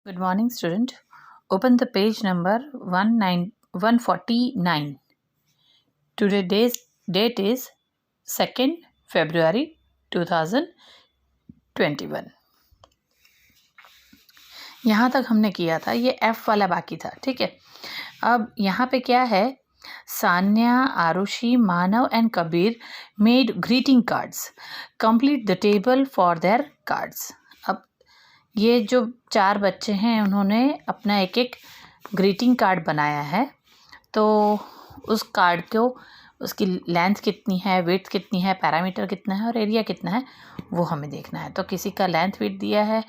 Good morning, student. Open the page number 149. Today's date is 2nd February 2021. यहाँ तक हमने किया था, ये F वाला बाकी था, ठीक है। अब यहाँ पे क्या है, Sanya, Arushi, Manav and Kabir made greeting cards. Complete the table for their cards. अब ये जो 4 बच्चे हैं उन्होंने अपना एक एक ग्रीटिंग कार्ड बनाया है. तो उस कार्ड को, उसकी लेंथ कितनी है, विड्थ कितनी है, पैरामीटर कितना है और एरिया कितना है, वो हमें देखना है. तो किसी का लेंथ विड्थ दिया है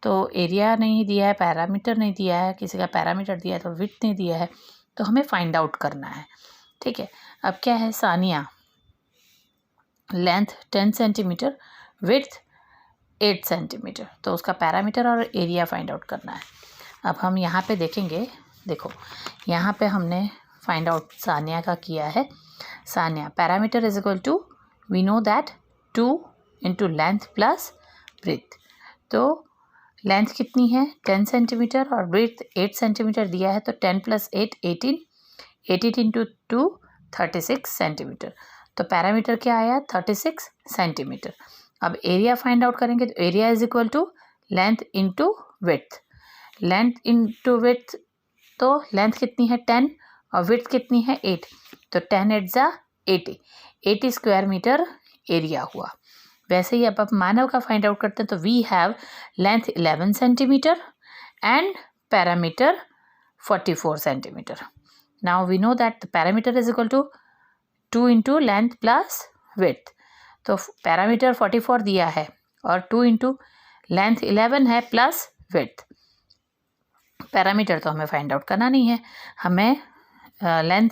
तो एरिया नहीं दिया है, पैरामीटर नहीं दिया है, किसी का पैरामीटर दिया है तो विड्थ नहीं दिया है. तो हमें फाइंड आउट करना है, ठीक है. अब क्या है, Sania length 10 centimetre, width 8 centimetre, तो उसका पैरामीटर और एरिया फाइंड आउट करना है. अब हम यहाँ पे देखेंगे, देखो यहाँ पे हमने फाइंड आउट सानिया का किया है. Sania parameter is equal to, we know that 2 into length plus breadth. तो लेंथ कितनी है 10 सेंटीमीटर और ब्रेथ 8 सेंटीमीटर दिया है, तो 10 प्लस 8 18, 18 इंटू 2 36 सेंटीमीटर. तो पैरामीटर क्या आया 36 सेंटीमीटर. अब एरिया फाइंड आउट करेंगे तो area is equal to length into width. Length into width, तो लेंथ कितनी है 10 और विड्थ कितनी है 8, तो 10 8 ज़ा 80 स्क्वायर मीटर एरिया हुआ. वैसे ही अब मानव का फाइंड आउट करते हैं, तो we have length 11 centimetre and parameter 44 centimetre. Now we know that the parameter is equal to 2 into length plus width. तो पैरामीटर 44 दिया है और 2 इंटू लेंथ 11 है प्लस विड्थ. पैरामीटर तो हमें फाइंड आउट करना नहीं है, हमें लेंथ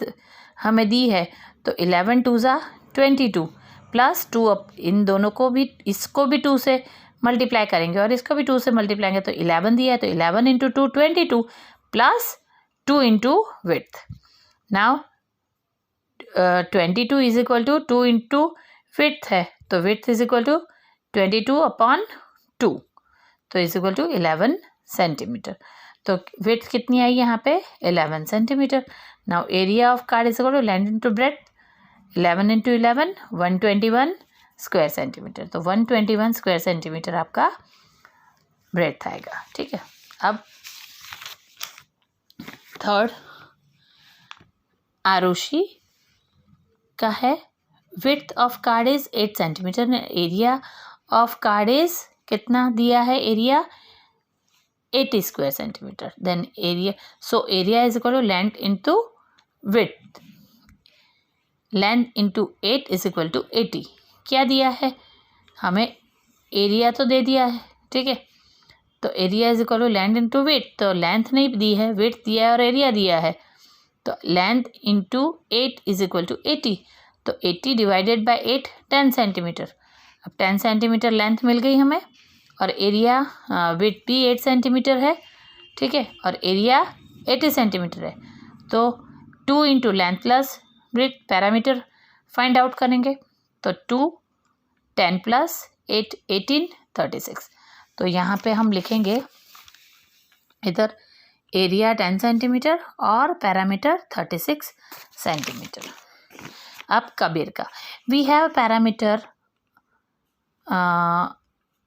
हमें दी है, तो 11 2 ज़ा 22 प्लस 2. अब इन दोनों को भी, इसको भी 2 से मल्टीप्लाई करेंगे और इसको भी 2 से मल्टीप्लाई करेंगे, तो 11 दिया है, तो 11 into 2 22 plus 2 into width. Now 22 is equal to 2 into width है, तो width is equal to 22 upon 2, तो इज इक्वल टू 11 सेंटीमीटर. तो विड्थ कितनी आई यहाँ पे 11 centimetre. Now area of card is equal to length into breadth, 11 into 11 121 square centimetre. तो 121 square centimetre आपका ब्रेथ आएगा, ठीक है. अब थर्ड आरुषि का है, width of card is 8 centimetre, area of card is कितना दिया है, area 80 square centimetre. Then area, so area is equal to length into width, length into 8 is equal to 80. क्या दिया है हमें, एरिया तो दे दिया है, ठीक है. तो area is equal to length into width, तो लेंथ नहीं दी है, विड्थ दिया है और एरिया दिया है, तो length into 8 is equal to 80. तो 80 डिवाइडेड बाय 8 10 सेंटीमीटर. अब 10 सेंटीमीटर लेंथ मिल गई हमें और एरिया विड्थ भी 8 सेंटीमीटर है, ठीक है, और एरिया 80 सेंटीमीटर है. तो 2 into length plus breath, parameter find out करेंगे, तो 2 10 प्लस 8 18 36. तो यहाँ पे हम लिखेंगे इधर एरिया 10 सेंटीमीटर और पैरामीटर 36 सेंटीमीटर. अब कबीर का, we have parameter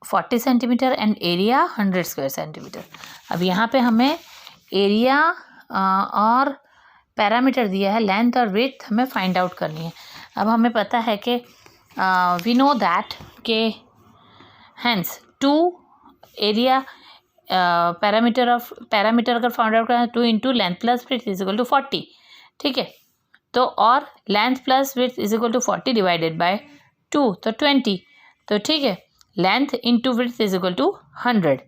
40 centimetre and area 100 square centimetre. अब यहाँ पे हमें एरिया और पैरामीटर दिया है, लेंथ और विड्थ हमें फाइंड आउट करनी है. अब हमें पता है कि वी नो दैट के हैंस 2 एरिया पैरामीटर अगर फाइंड आउट करना है 2 into length plus width is equal to 40, ठीक है. तो और length plus width is equal to 40 divided by 2, तो 20. तो ठीक है, length into width is equal to 100.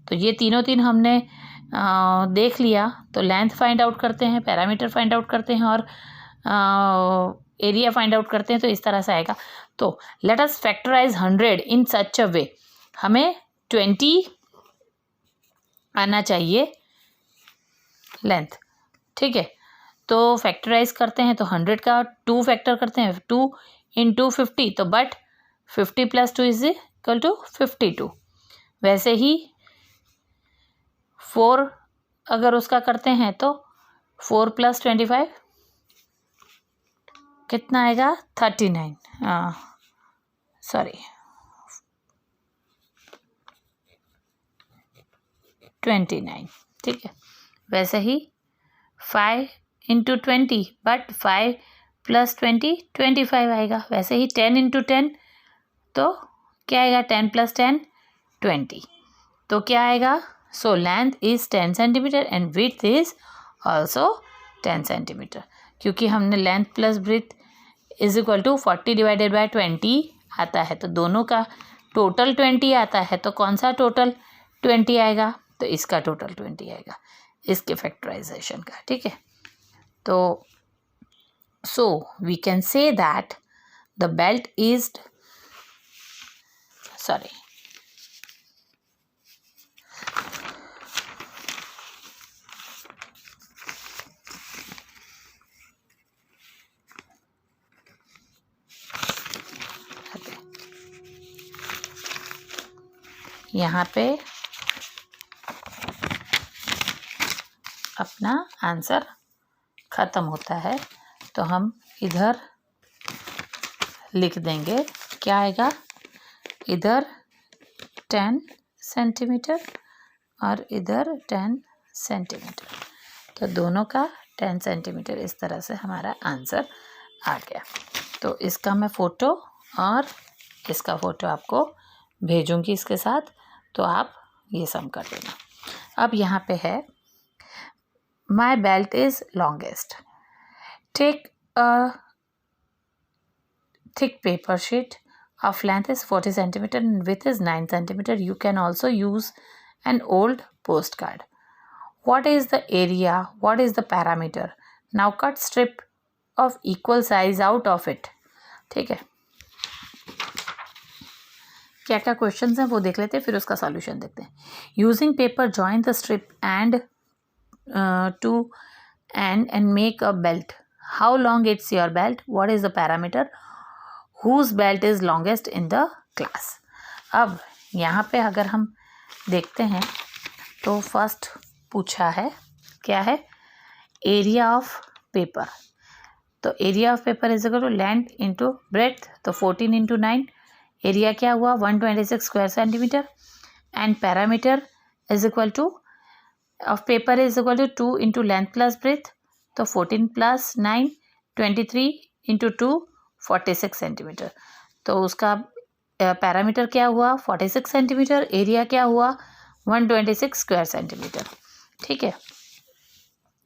तो ये तीन हमने देख लिया. तो लेंथ फाइंड आउट करते हैं, पैरामीटर फाइंड आउट करते हैं और एरिया फाइंड आउट करते हैं, तो इस तरह से आएगा. तो लेट अस फैक्टराइज 100 इन सच अ वे, हमें 20 आना चाहिए लेंथ, ठीक है. तो फैक्टराइज करते हैं, तो 100 का 2 फैक्टर करते हैं, 2 इंटू 50, तो but 50 plus 2 is equal to 52. वैसे ही 4 अगर उसका करते हैं तो 4 + 25 कितना आएगा 39, सॉरी 29, ठीक है। वैसे ही 5 × 20 बट 5 + 20 25 आएगा। वैसे ही 10 × 10 तो क्या आएगा 10 + 10 20, तो क्या आएगा। So length is 10 centimetre and width is also 10 centimetre, क्योंकि हमने length plus breadth is equal to 40 / 20 आता है, तो दोनों का टोटल 20 आता है, तो कौन सा टोटल 20 आएगा, तो इसका टोटल 20 आएगा, इसके फैक्टराइजेशन का, ठीक है। तो so we can say that the belt is sorry यहाँ पे अपना आंसर ख़त्म होता है, तो हम इधर लिख देंगे क्या आएगा, इधर 10 सेंटीमीटर और इधर 10 सेंटीमीटर, तो दोनों का 10 सेंटीमीटर, इस तरह से हमारा आंसर आ गया। तो इसका मैं फ़ोटो और इसका फ़ोटो आपको भेजूंगी इसके साथ, तो आप ये सम कर देना। अब यहाँ पे है my belt is longest, take a thick paper sheet of length is 40 centimeter and width is 9 centimeter. You can also use an old postcard. What is the area? What is the parameter? Now cut strip of equal size out of it. ठीक है, क्या क्या questions हैं वो देख लेते हैं, फिर उसका सॉल्यूशन देखते हैं। Using paper join the strip end to end make a belt. How long it's your belt? What is the parameter? Whose belt is longest in the class? अब यहाँ पे अगर हम देखते हैं तो फर्स्ट पूछा है क्या है, एरिया ऑफ पेपर, तो area of paper is equal to length into breadth, तो 14 × 9, एरिया क्या हुआ 126 square centimetre, and parameter is equal to of paper is equal to 2 × लेंथ प्लस ब्रेथ, तो 14 + 9 23 × 2 46 सेंटीमीटर, तो उसका पैरामीटर क्या हुआ 46 सेंटीमीटर, एरिया क्या हुआ 126 स्क्वायर सेंटीमीटर, ठीक है।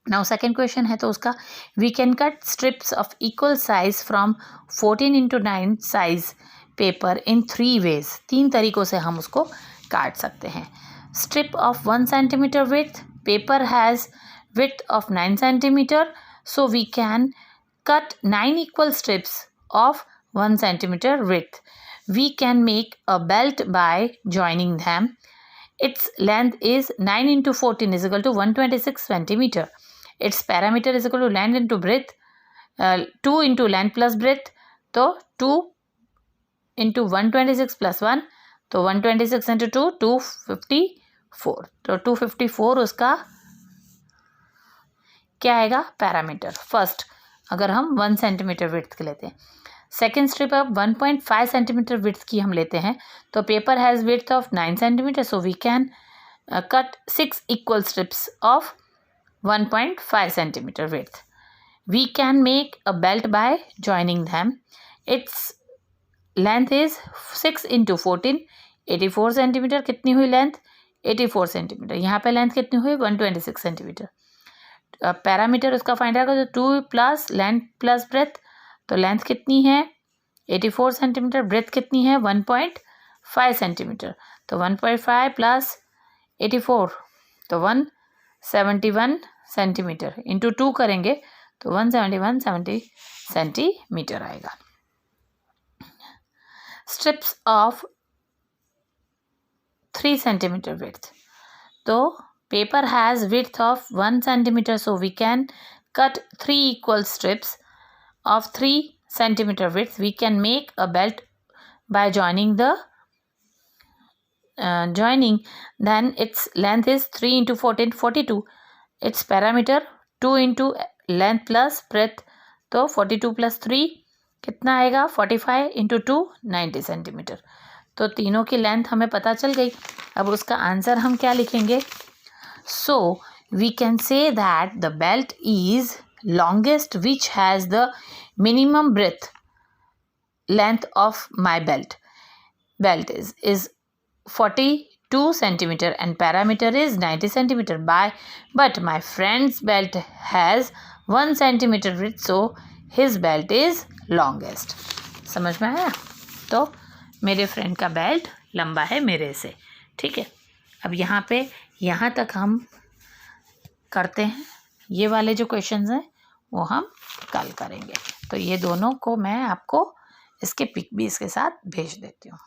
नाउ सेकेंड क्वेश्चन है, तो उसका we can cut strips of equal size from 14 × 9 size paper in 3 ways, 3 तरीक़ों से हम उसको काट सकते हैं। Strip of 1 centimetre width, paper has width of 9 centimetre, so we can cut 9 equal strips of 1 centimeter width. We can make a belt by joining them. Its length is 9 × 14 is equal to 126 centimeter. Its parameter is equal to length into breadth, 2 × length plus breadth, तो 2 × 126 + 1, तो 126 × 2 254, तो 254 उसका क्या आएगा parameter. First अगर हम 1 centimetre width के लेते हैं, सेकेंड स्ट्रिप अब 1.5 सेंटीमीटर विड्थ की हम लेते हैं, तो paper has width of 9 centimetre, so we can cut 6 equal strips of 1.5 centimetre width. We can make a belt by joining them. Its length is 6 × 14, 84 centimetre. कितनी हुई लेंथ 84 सेंटीमीटर. यहाँ पे लेंथ कितनी हुई 126 सेंटीमीटर. पैरामीटर उसका find आएगा तो 2 plus length plus breadth, तो लेंथ कितनी है 84 सेंटीमीटर, ब्रेथ कितनी है 1.5 सेंटीमीटर, तो 1.5 प्लस 84 तो 171 सेंटीमीटर इंटू 2 करेंगे तो 171 सेंटीमीटर आएगा. स्ट्रिप्स ऑफ 3 सेंटीमीटर विड्थ, तो paper has width of 1 centimetre, so we can cut 3 equal strips of 3 centimeter width. We can make a belt by joining the joining, then its length is 3 into 14, 42. Its parameter 2 into length plus breadth, तो 42 plus 3 कितना आएगा 45 into 2 90 centimetre. तो तीनों की length हमें पता चल गई. अब उसका आंसर हम क्या लिखेंगे? So we can say that the belt is longest which has the minimum breadth length of my belt. Belt is 42 centimeter and parameter is 90 centimeter but my friend's belt has 1 centimeter width, so his belt is longest. समझ में आया? तो मेरे friend का belt लंबा है मेरे से. ठीक है, अब यहाँ पे यहाँ तक हम करते हैं. ये वाले जो क्वेश्चंस हैं वो हम कल करेंगे. तो ये दोनों को मैं आपको इसके पिक भी इसके साथ भेज देती हूँ.